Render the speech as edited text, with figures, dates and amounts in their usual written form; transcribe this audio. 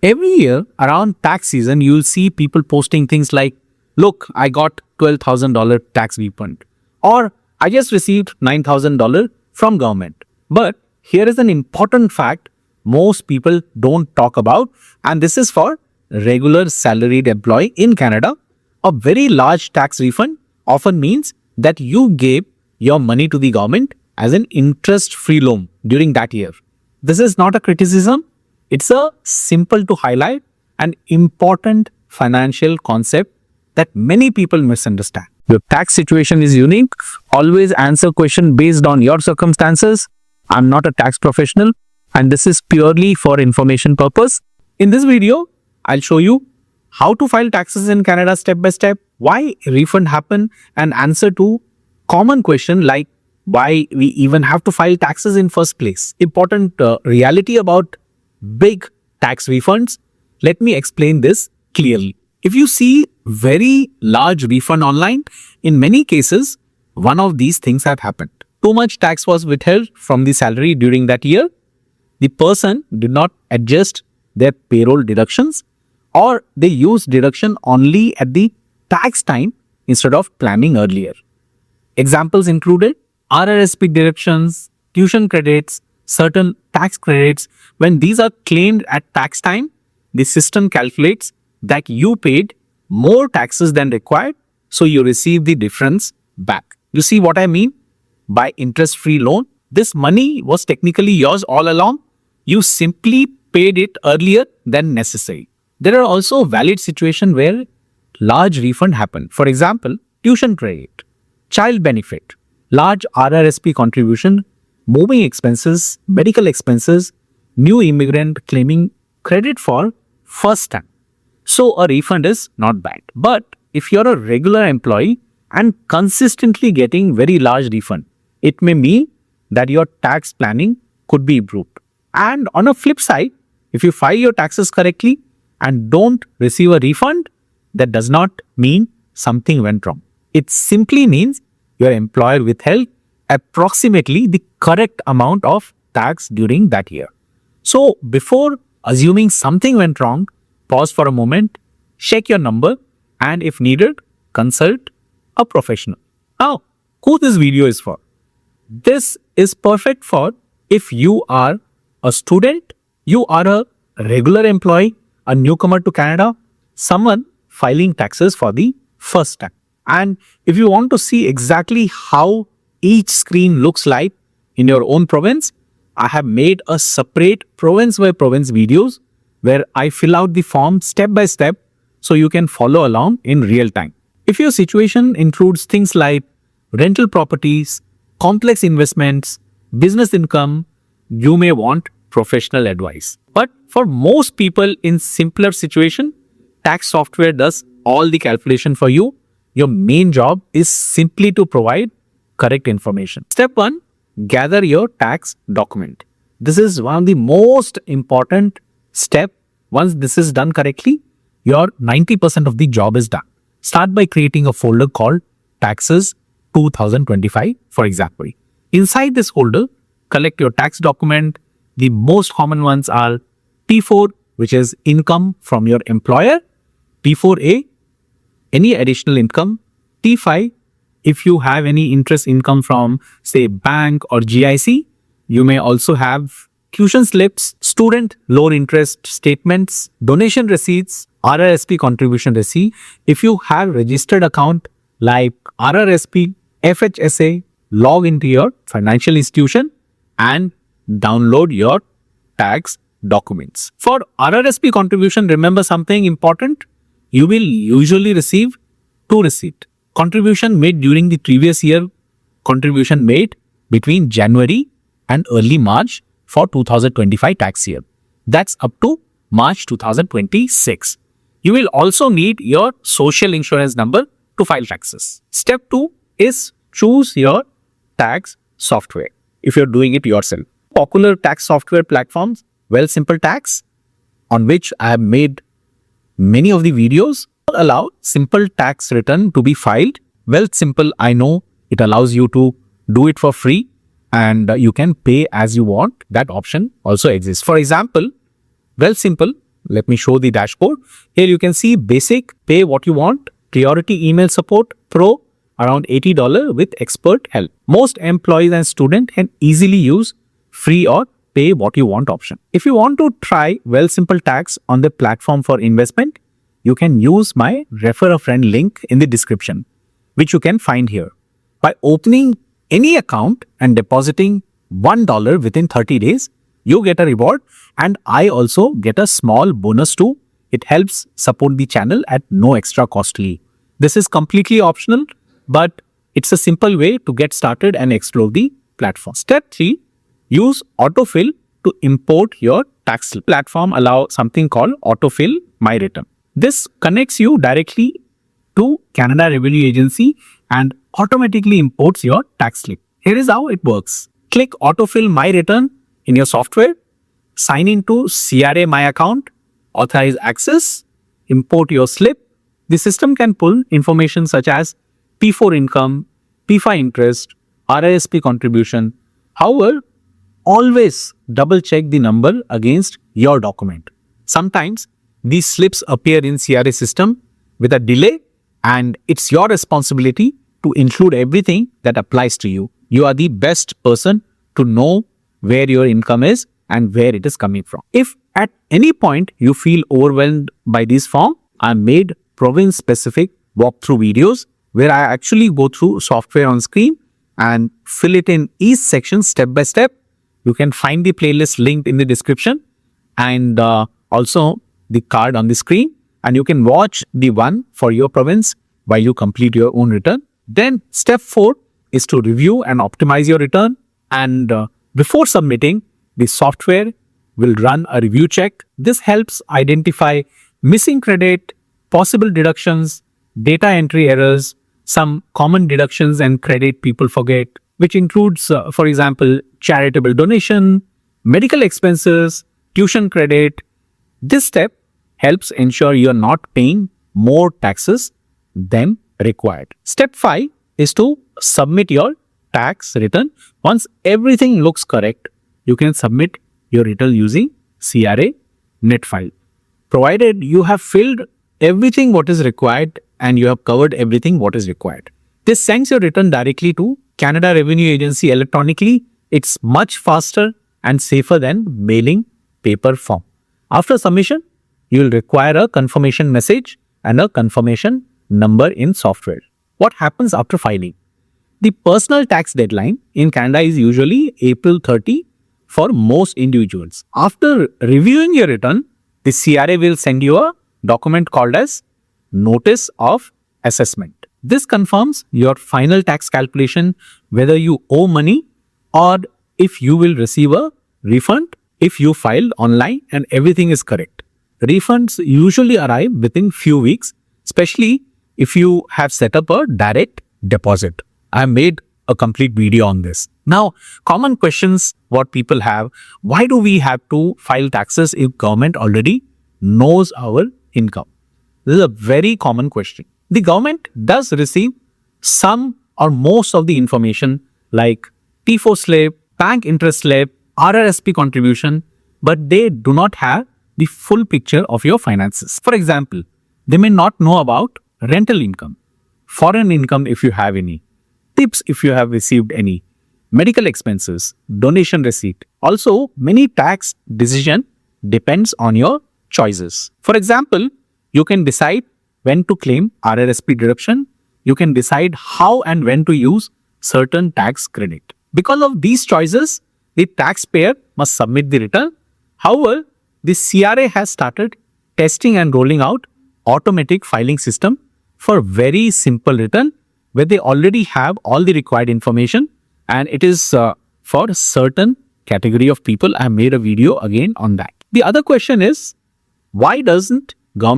Every year around tax season, you'll see people posting things like, look, I got $12,000 tax refund, or I just received $9,000 from government. But here is an important fact most people don't talk about, and this is for regular salaried employee in Canada. A very large tax refund often means that you gave your money to the government as an interest-free loan during that year. This is not a criticism. It's a simple to highlight an important financial concept that many people misunderstand. Your tax situation is unique. Always answer question based on your circumstances. I'm not a tax professional, and this is purely for information purpose. In this video, I'll show you how to file taxes in Canada step by step, why refund happen, and answer to common question like why we even have to file taxes in first place. Important reality about big tax refunds. Let me explain this clearly. If you see very large refund online, in many cases, one of these things have happened. Too much tax was withheld from the salary during that year. The person did not adjust their payroll deductions, or they used deduction only at the tax time instead of planning earlier. Examples included RSP deductions, tuition credits, certain tax credits. When these are claimed at tax time, the system calculates that you paid more taxes than required, so you receive the difference back. You see what I mean? By interest-free loan, this money was technically yours all along. You simply paid it earlier than necessary. There are also valid situations where large refund happen. For example, tuition credit, child benefit, large RRSP contribution, moving expenses, medical expenses, new immigrant claiming credit for first time. So a refund is not bad. But if you're a regular employee and consistently getting very large refund, it may mean that your tax planning could be improved. And on a flip side, if you file your taxes correctly and don't receive a refund, that does not mean something went wrong. It simply means your employer withheld approximately the correct amount of tax during that year. So before assuming something went wrong, pause for a moment, check your number, and if needed, consult a professional. Now, who this video is for? This is perfect for if you are a student, you are a regular employee, a newcomer to Canada, someone filing taxes for the first time. And if you want to see exactly how each screen looks like in your own province, I have made a separate province by province videos where I fill out the form step by step so you can follow along in real time. If your situation includes things like rental properties, complex investments, business income, you may want professional advice. But for most people in simpler situation, tax software does all the calculation for you. Your main job is simply to provide correct information. Step 1, gather your tax document. This is one of the most important step. Once this is done correctly, your 90% of the job is done. Start by creating a folder called Taxes 2025, for example. Inside this folder, collect your tax document. The most common ones are T4, which is income from your employer, T4A, any additional income, T5, if you have any interest income from, say, bank or GIC. You may also have tuition slips, student loan interest statements, donation receipts, RRSP contribution receipt. If you have registered account like RRSP, FHSA, log into your financial institution and download your tax documents. For RRSP contribution, remember something important. You will usually receive 2 receipts. Contribution made during the previous year, contribution made between January and early March for 2025 tax year. That's up to March 2026. You will also need your social insurance number to file taxes. Step 2 is choose your tax software if you're doing it yourself. Popular tax software platforms, Wealthsimple Tax, on which I have made many of the videos, allow simple tax return to be filed. Wealthsimple, I know it allows you to do it for free and you can pay as you want. That option also exists. For example, Wealthsimple Let me show the dashboard. Here you can see basic, pay what you want, priority email support, pro, around $80 with expert help. Most employees and students can easily use free or pay what you want option. If you want to try Wealthsimple Tax on the platform for investment, you can use my refer a friend link in the description, which you can find here. By opening any account and depositing $1 within 30 days, you get a reward, and I also get a small bonus too. It helps support the channel at no extra costly. This is completely optional, but it's a simple way to get started and explore the platform. Step 3, use Autofill to import your tax slip. Platform allow something called Autofill My Return. This connects you directly to Canada Revenue Agency and automatically imports your tax slip. Here is how it works. Click Autofill My Return in your software, sign into CRA My Account, authorize access, import your slip. The system can pull information such as P4 income, P5 interest, RSP contribution. However, always double check the number against your document. Sometimes these slips appear in CRA system with a delay, and it's your responsibility to include everything that applies to you. You are the best person to know where your income is and where it is coming from. If at any point you feel overwhelmed by this form, I made province-specific walkthrough videos where I actually go through software on screen and fill it in each section step by step. You can find the playlist linked in the description and also the card on the screen, and you can watch the one for your province while you complete your own return. Then step 4 is to review and optimize your return, and before submitting, the software will run a review check. This helps identify missing credit, possible deductions, data entry errors, some common deductions and credit people forget, which includes, for example, charitable donation, medical expenses, tuition credit. This step helps ensure you are not paying more taxes than required. Step 5 is to submit your tax return. Once everything looks correct, you can submit your return using CRA net file. Provided you have filled everything what is required and you have covered everything what is required. This sends your return directly to Canada Revenue Agency electronically. It's much faster and safer than mailing paper form. After submission, you will require a confirmation message and a confirmation number in software. What happens after filing? The personal tax deadline in Canada is usually April 30 for most individuals. After reviewing your return, the CRA will send you a document called as Notice of Assessment. This confirms your final tax calculation, whether you owe money or if you will receive a refund if you filed online and everything is correct. Refunds usually arrive within few weeks, especially if you have set up a direct deposit. I made a complete video on this. Now, common questions what people have: why do we have to file taxes if government already knows our income? This is a very common question. The government does receive some or most of the information like T4 slip, bank interest slip, RSP contribution, but they do not have the full picture of your finances. For example, they may not know about rental income, foreign income if you have any, tips if you have received any, medical expenses, donation receipt. Also, many tax decision depends on your choices. For example, you can decide when to claim RSP deduction. You can decide how and when to use certain tax credit. Because of these choices, the taxpayer must submit the return. However, the CRA has started testing and rolling out automatic filing system for very simple return where they already have all the required information, and it is for a certain category of people. I made a video again on that. The other question is, why doesn't government